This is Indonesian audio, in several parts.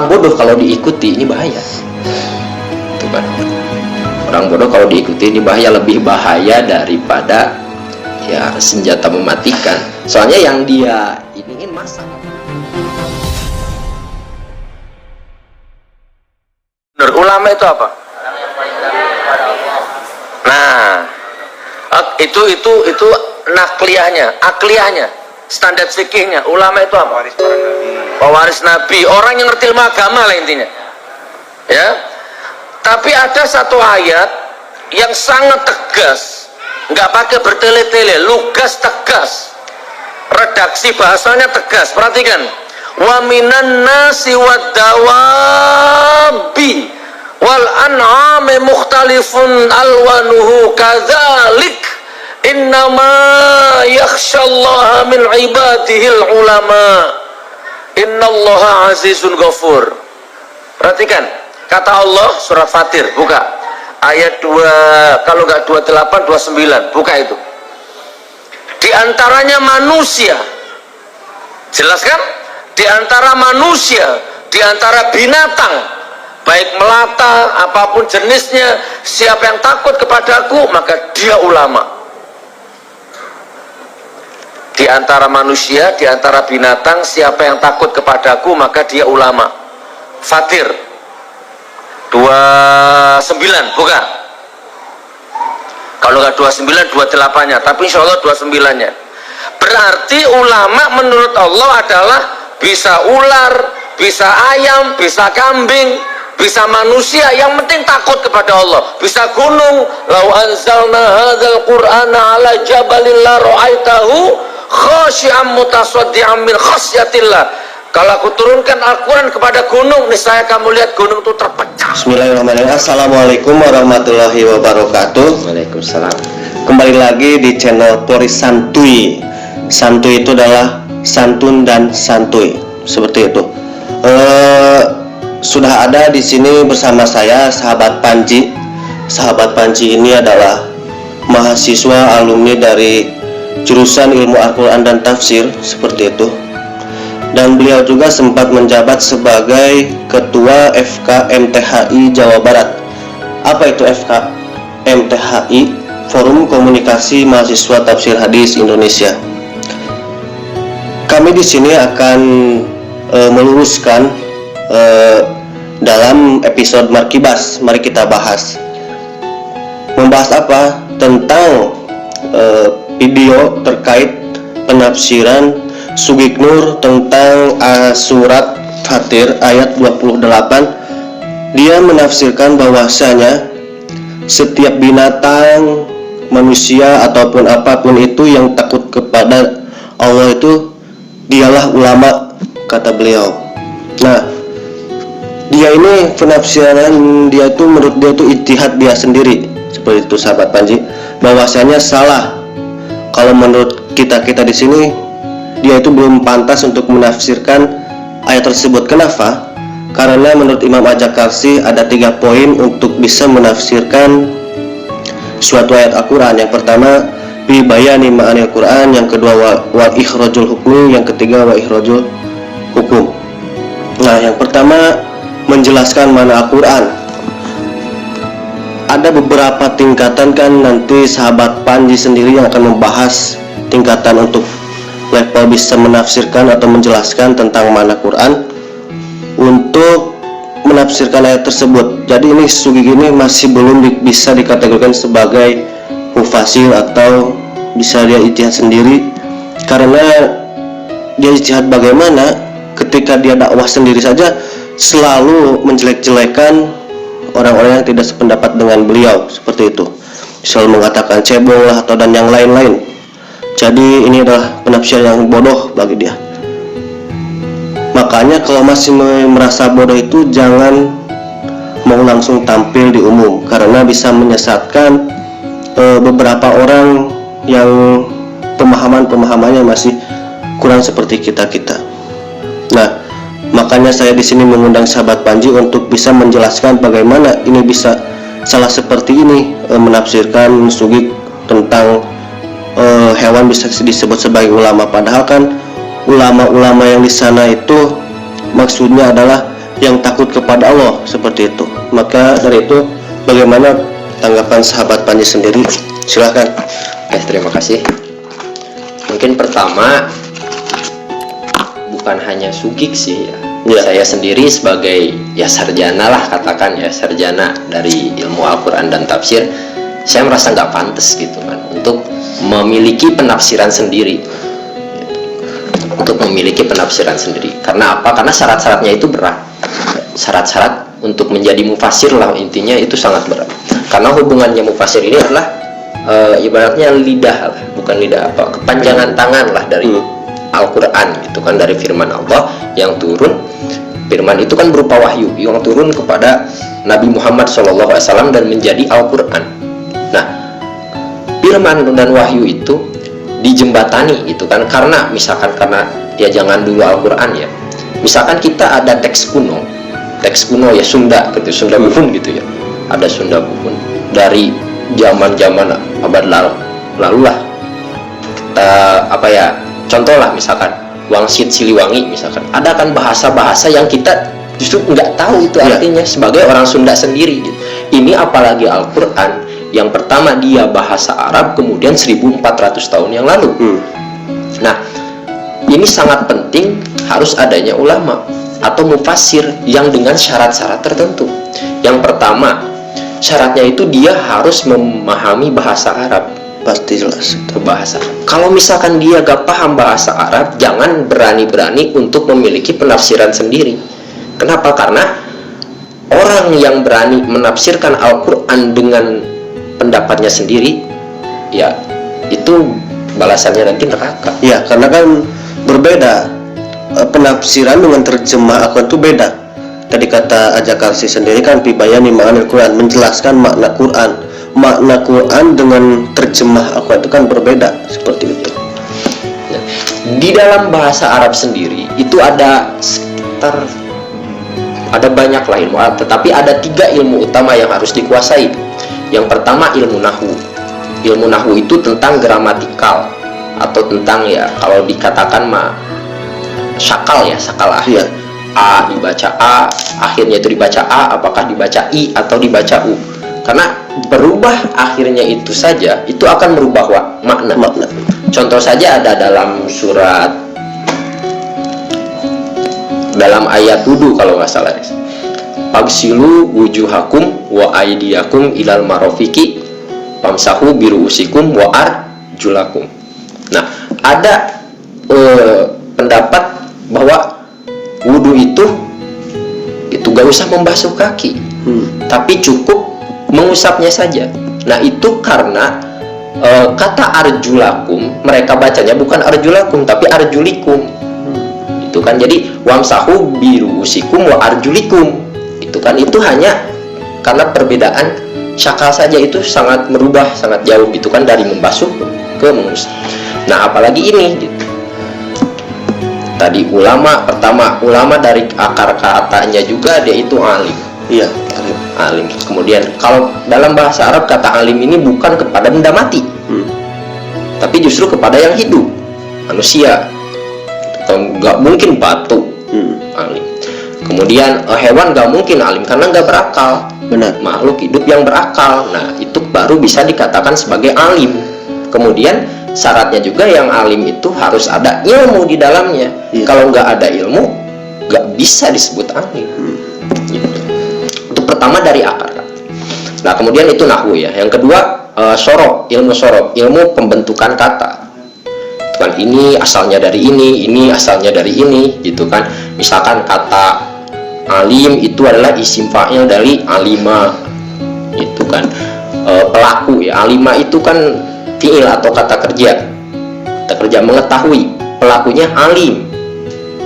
orang bodoh kalau diikuti ini bahaya. Itu kan. Orang bodoh kalau diikuti ini bahaya, lebih bahaya daripada ya senjata mematikan. Soalnya yang dia ingin masak. Ulama itu apa? Nah, itu nakliyahnya, akliyahnya, standar fikihnya. Ulama itu apa? Pewaris Nabi, orang yang ngerti ilmu agama lah intinya. Ya. Tapi ada satu ayat yang sangat tegas, nggak pakai bertele-tele, lugas tegas. Redaksi bahasanya tegas. Perhatikan. Wa minan nasi wad dawabi wal an'ami mukhtalifun alwanuhu kadzalik innama yakhsyallaha min ibadihil ulama innallaha azizun ghafur. Perhatikan kata Allah, surat Fatir, buka ayat 2, kalau enggak 28 29, buka itu. Di antaranya manusia, jelas kan? Di antara manusia, di antara binatang, baik melata apapun jenisnya, siapa yang takut kepadaku maka dia ulama. Di antara manusia, di antara binatang, siapa yang takut kepadaku maka dia ulama. Fatir 29, buka. Kalau nggak 29, 28 nya, tapi insya Allah 29 nya. Berarti ulama menurut Allah adalah bisa ular, bisa ayam, bisa kambing, bisa manusia, yang penting takut kepada Allah. Bisa gunung, lau anzalna hadzal qur'ana ala jabalin la ra'aitahu khashi'an mutasaddian min khasyatillah. Kalau aku turunkan Al-Quran kepada gunung, niscaya kamu lihat gunung itu terpecah. Bismillahirrahmanirrahim. Assalamualaikum warahmatullahi wabarakatuh. Waalaikumsalam. Kembali lagi di channel Polri Santuy. Santuy itu adalah santun dan santuy, seperti itu. Sudah ada di sini bersama saya sahabat Panji. Sahabat Panji ini adalah mahasiswa alumni dari jurusan ilmu Al-Quran dan tafsir, seperti itu. Dan beliau juga sempat menjabat sebagai ketua FKMTHI Jawa Barat. Apa itu FKMTHI? Forum Komunikasi Mahasiswa Tafsir Hadis Indonesia. Kami di sini akan meluruskan dalam episode Markibas. Mari kita bahas. Membahas apa? Tentang video terkait penafsiran Sugik Nur tentang surat Fatir ayat 28. Dia menafsirkan bahwasanya setiap binatang, manusia ataupun apapun itu yang takut kepada Allah itu dialah ulama, kata beliau. Nah, dia ini penafsiran dia itu menurut dia itu ijtihad dia sendiri, seperti itu sahabat Panji, bahwasanya salah. Kalau menurut kita di sini, dia itu belum pantas untuk menafsirkan ayat tersebut. Kenapa? Karena menurut Imam Al-Jakarsi ada 3 poin untuk bisa menafsirkan suatu ayat Al-Quran. Yang pertama, bi bayani ma'anil Quran, yang kedua wa ikhrajul hukmi, yang ketiga wa ikhrajul hukum. Nah, yang pertama menjelaskan mana Al-Quran. Ada beberapa tingkatan, kan nanti sahabat Panji sendiri yang akan membahas tingkatan untuk level bisa menafsirkan atau menjelaskan tentang mana Quran untuk menafsirkan ayat tersebut. Jadi ini Sugik ini masih belum bisa dikategorikan sebagai mufassir atau bisa dia ijtihad sendiri, karena dia ijtihad bagaimana ketika dia dakwah sendiri saja selalu menjelek-jelekan orang-orang yang tidak sependapat dengan beliau, seperti itu. Selalu mengatakan cebong lah atau dan yang lain-lain. Jadi ini adalah penafsiran yang bodoh bagi dia. Makanya kalau masih merasa bodoh itu jangan mau langsung tampil di umum, karena bisa menyesatkan beberapa orang yang pemahamannya masih kurang seperti kita. Nah, makanya saya di sini mengundang sahabat Panji untuk bisa menjelaskan bagaimana ini bisa salah seperti ini menafsirkan Sugik tentang hewan bisa disebut sebagai ulama. Padahal kan ulama-ulama yang di sana itu maksudnya adalah yang takut kepada Allah, seperti itu. Maka dari itu, bagaimana tanggapan sahabat Panji sendiri? Silahkan. Oke, terima kasih. Mungkin pertama, bukan hanya sugik sih ya. Saya sendiri sebagai ya sarjana lah, katakan ya sarjana dari ilmu Al-Quran dan tafsir, saya merasa nggak pantas gitu kan untuk memiliki penafsiran sendiri. Untuk memiliki penafsiran sendiri. Karena apa? Karena syarat-syaratnya itu berat. Syarat-syarat untuk menjadi mufassir lah, intinya itu sangat berat. Karena hubungannya mufassir ini adalah ibaratnya lidah lah, bukan lidah apa, kepanjangan tangan lah dari Al-Quran gitu kan, dari firman Allah yang turun. Firman itu kan berupa wahyu yang turun kepada Nabi Muhammad SAW dan menjadi Al-Quran. Nah, firman dan wahyu itu dijembatani gitu kan, karena misalkan karena ya jangan dulu Al-Quran ya, misalkan kita ada teks kuno ya Sunda gitu, Sunda Buhun gitu ya, ada Sunda Buhun dari zaman abad lalu lah, kita apa ya, contoh lah misalkan Wangsit Siliwangi misalkan, ada kan bahasa-bahasa yang kita justru nggak tahu itu artinya sebagai orang Sunda sendiri gitu. Ini apalagi Al-Quran yang pertama dia bahasa Arab, kemudian 1400 tahun yang lalu. Nah, ini sangat penting harus adanya ulama atau mufassir yang dengan syarat-syarat tertentu. Yang pertama, syaratnya itu dia harus memahami bahasa Arab. Pasti jelas itu bahasa. Kalau misalkan dia gak paham bahasa Arab, jangan berani-berani untuk memiliki penafsiran sendiri. Kenapa? Karena orang yang berani menafsirkan Al-Quran dengan pendapatnya sendiri, ya itu balasannya nanti neraka. Ya, karena kan berbeda penafsiran dengan terjemah Al-Quran itu beda. Tadi kata Ajakarsi sendiri kan bibayani ma'anil Quran, menjelaskan makna Quran. Makna Quran dengan terjemah Al-Quran itu kan berbeda, seperti itu. Nah, di dalam bahasa Arab sendiri itu ada sekitar banyak lah ilmu, tetapi ada 3 ilmu utama yang harus dikuasai. Yang pertama ilmu nahwu. Ilmu nahwu itu tentang gramatikal atau tentang ya kalau dikatakan syakal ya, sakal akhir. A dibaca A, akhirnya itu dibaca A, apakah dibaca I atau dibaca U. Karena berubah akhirnya itu saja, itu akan merubah makna. Contoh saja ada dalam surat, dalam ayat wudu kalau nggak salah, Pagsilu wujuhakum wa aidiyakum ilal marofiki pamsahu biruusikum wa arjulakum. Nah, ada pendapat bahwa wudu itu gak usah membasuh kaki, tapi cukup mengusapnya saja. Nah, itu karena kata arjulakum mereka bacanya bukan arjulakum tapi arjulikum. Itu kan, jadi wamsahu biruusikum wa arjulikum. Itu kan, itu hanya karena perbedaan syakal saja, itu sangat merubah, sangat jauh gitu kan, dari membasuh ke mengusap. Nah, apalagi ini gitu. Tadi ulama, pertama ulama dari akar katanya juga dia itu alim. Iya, alim. Kemudian kalau dalam bahasa Arab kata alim ini bukan kepada benda mati, tapi justru kepada yang hidup, manusia. Nggak mungkin batu alim. Kemudian hewan nggak mungkin alim karena nggak berakal. Benar. Makhluk hidup yang berakal. Nah, itu baru bisa dikatakan sebagai alim. Kemudian syaratnya juga yang alim itu harus ada ilmu di dalamnya. Kalau nggak ada ilmu, nggak bisa disebut alim. Itu pertama dari akar. Nah, kemudian itu nahwu ya. Yang kedua sorok, ilmu pembentukan kata. Kan ini asalnya dari ini asalnya dari ini, gitu kan. Misalkan kata alim itu adalah isim fa'il dari alima, gitu kan. Pelaku ya, alima itu kan fi'il atau kata kerja mengetahui, pelakunya alim,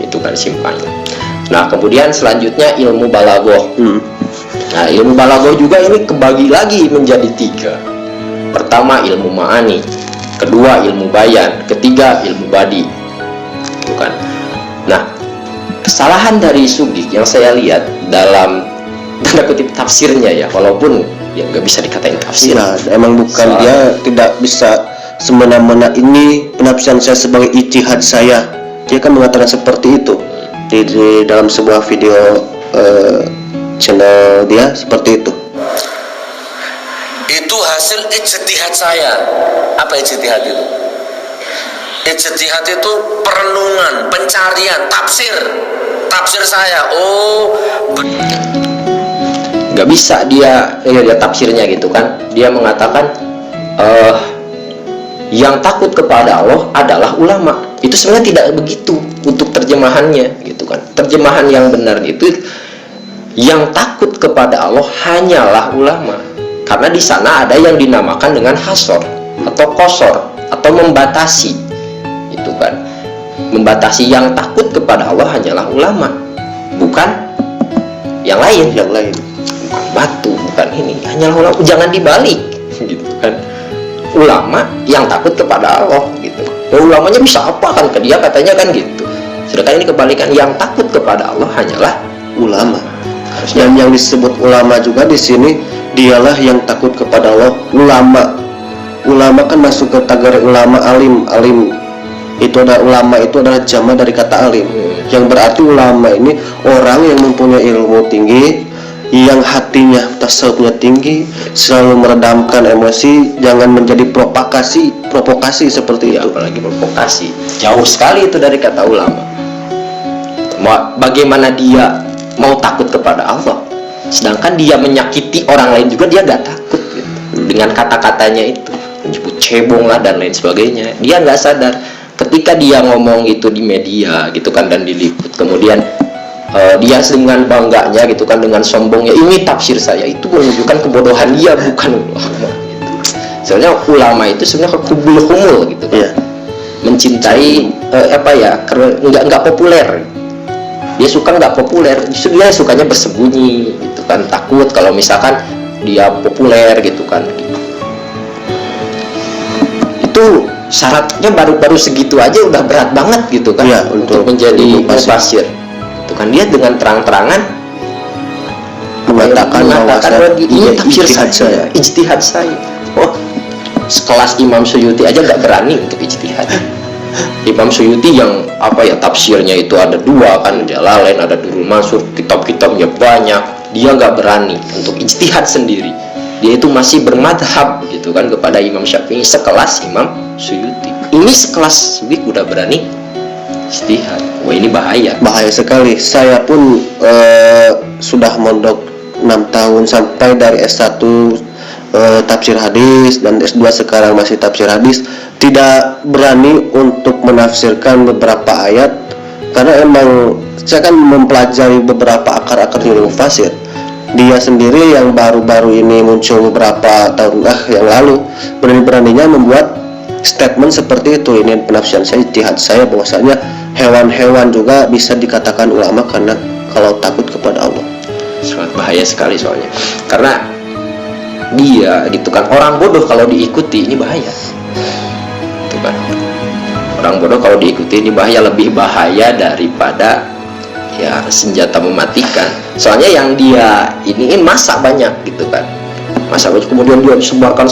itu kan isim fa'il. Nah, kemudian selanjutnya ilmu balaghah. Nah, ilmu balaghah juga ini kebagi lagi menjadi 3. Pertama ilmu ma'ani, kedua ilmu bayan, ketiga ilmu badi, itu kan. Nah, kesalahan dari sugik yang saya lihat dalam tanda kutip tafsirnya ya, walaupun ya nggak bisa dikatain tafsir. Nah, emang bukan dia tidak bisa semena-mena ini penafsiran saya sebagai ijtihad saya. Dia kan mengatakan seperti itu di dalam sebuah video channel dia seperti itu. Itu hasil ijtihad saya. Apa ijtihad itu? Ijtihad itu perenungan, pencarian, tafsir saya. Nggak bisa dia tafsirnya gitu kan. Dia mengatakan yang takut kepada Allah adalah ulama. Itu sebenarnya tidak begitu untuk terjemahannya gitu kan. Terjemahan yang benar itu yang takut kepada Allah hanyalah ulama. Karena di sana ada yang dinamakan dengan hasor atau kosor atau membatasi, itu kan. Membatasi yang takut kepada Allah hanyalah ulama, bukan yang lain. Bukan batu, bukan ini, hanyalah ulama. Jangan dibalik, gitu kan. Ulama yang takut kepada Allah, gitu. Ya, ulamanya bisa apa kan ke dia katanya kan gitu. Sedangkan ini kebalikan, yang takut kepada Allah hanyalah ulama. Dan yang disebut ulama juga di sini dialah yang takut kepada Allah. Ulama kan masuk ke kategori ulama alim. Itu adalah ulama, itu adalah jamak dari kata alim. Yang berarti ulama ini orang yang mempunyai ilmu tinggi, yang hatinya tasawufnya tinggi, selalu meredamkan emosi, jangan menjadi provokasi seperti itu. Apalagi provokasi, jauh sekali itu dari kata ulama. Bagaimana dia mau takut kepada Allah, sedangkan dia menyakiti orang lain juga dia gak takut gitu. Dengan kata-katanya itu menyebut cebong lah dan lain sebagainya, dia nggak sadar ketika dia ngomong itu di media gitu kan dan diliput, kemudian dia dengan bangganya gitu kan, dengan sombongnya, ini tafsir saya, itu menunjukkan kebodohan dia, bukan ulama gitu. Sebenarnya ulama itu sebenarnya kubul humul gitu kan. Mencintai nggak populer. Dia suka nggak populer, justru dia sukanya bersembunyi gitu kan, takut kalau misalkan dia populer gitu kan. Itu syaratnya baru segitu aja udah berat banget gitu kan, ya, untuk menjadi mufasir. Itu kan dia dengan terang-terangan mengatakan bahwa ini tafsir saya, ijtihad saya. Oh, sekelas Imam Suyuti aja nggak berani untuk ijtihad. Imam Suyuti yang tafsirnya itu ada 2 kan, Jalalain, ada Durrul Mansur, kitab-kitabnya banyak, dia nggak berani untuk ijtihad sendiri. Dia itu masih bermadhab gitu kan kepada Imam Syafi'i sekelas Imam Suyuti. Ini sekelas Subik udah berani ijtihad. Wah, ini bahaya sekali. Saya pun sudah mondok 6 tahun sampai dari S1 tafsir hadis dan S2 sekarang masih tafsir hadis, tidak berani untuk menafsirkan beberapa ayat karena emang saya kan mempelajari beberapa akar-akar ilmu mufasir. Dia sendiri yang baru-baru ini muncul beberapa tahun yang lalu berani-beraninya membuat statement seperti itu. Ini penafsiran saya, ijtihad saya, bahwasanya hewan-hewan juga bisa dikatakan ulama karena kalau takut kepada Allah. Sangat bahaya sekali soalnya, karena dia gitu kan, orang bodoh kalau diikuti ini bahaya gitu kan. Orang bodoh kalau diikuti ini bahaya, lebih bahaya daripada ya senjata mematikan. Soalnya yang dia iniin masa banyak gitu kan, masa banyak, kemudian dia sebarkan,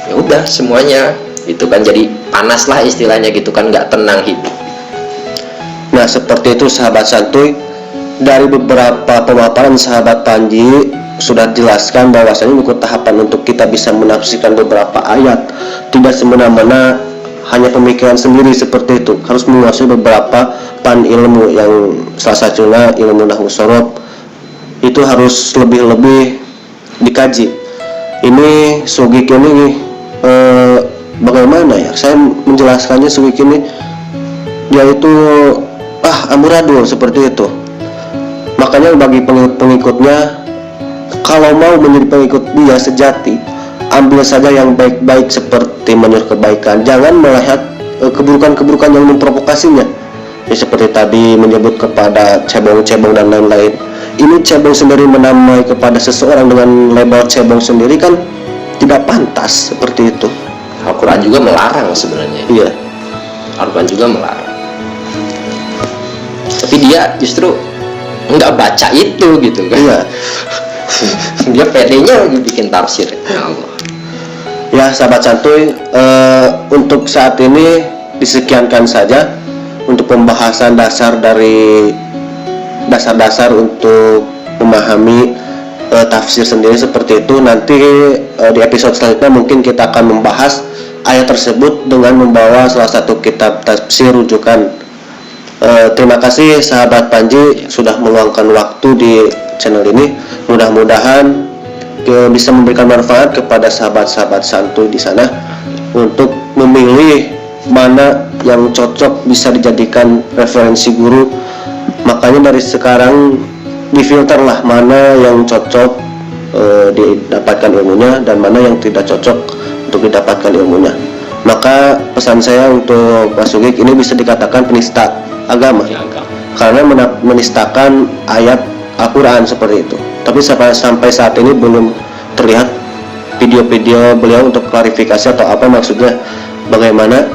ya udah semuanya itu kan jadi panas lah istilahnya gitu kan, nggak tenang hidup. Nah seperti itu sahabat santuy, dari beberapa pemaparan sahabat Panji sudah jelaskan bahwasanya ikut tahapan untuk kita bisa menafsirkan beberapa ayat tidak semena-mena hanya pemikiran sendiri seperti itu, harus menguasai beberapa pan ilmu yang salah satunya ilmu nahwu shorof. Itu harus lebih dikaji. Ini Sugik ini bagaimana ya saya menjelaskannya. Sugik ini dia itu amburadul seperti itu. Makanya bagi pengikutnya, kalau mau menjadi pengikut dia sejati, ambil saja yang baik-baik seperti menyuruh kebaikan, jangan melihat keburukan-keburukan yang memprovokasinya. Ya, seperti tadi menyebut kepada cebong-cebong dan lain-lain. Ini cebong sendiri menamai kepada seseorang dengan label cebong sendiri kan tidak pantas seperti itu. Al-Quran juga melarang sebenarnya. Iya. Al-Quran juga melarang. Tapi dia justru nggak baca itu gitu kan. Iya. Dia pedenya lagi bikin tafsir. Ya Allah. Ya sahabat santuy, untuk saat ini disekiankan saja untuk pembahasan dasar dari dasar-dasar untuk memahami tafsir sendiri seperti itu. Nanti di episode selanjutnya mungkin kita akan membahas ayat tersebut dengan membawa salah satu kitab tafsir rujukan. Terima kasih sahabat Panji sudah meluangkan waktu di channel ini. Mudah-mudahan bisa memberikan manfaat kepada sahabat-sahabat santuy di sana untuk memilih mana yang cocok bisa dijadikan referensi guru. Makanya dari sekarang difilter lah mana yang cocok didapatkan ilmunya dan mana yang tidak cocok untuk didapatkan ilmunya. Maka pesan saya untuk Mas Sugik, ini bisa dikatakan penista agama karena menistakan ayat Al-Quran seperti itu. Tapi sampai saat ini belum terlihat video-video beliau untuk klarifikasi atau apa maksudnya bagaimana.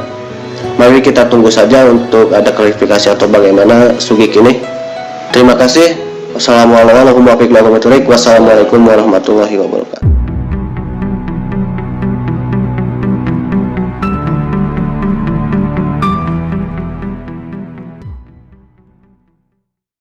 Mari kita tunggu saja untuk ada klarifikasi atau bagaimana Sugik ini. Terima kasih. Wassalamualaikum warahmatullahi wabarakatuh.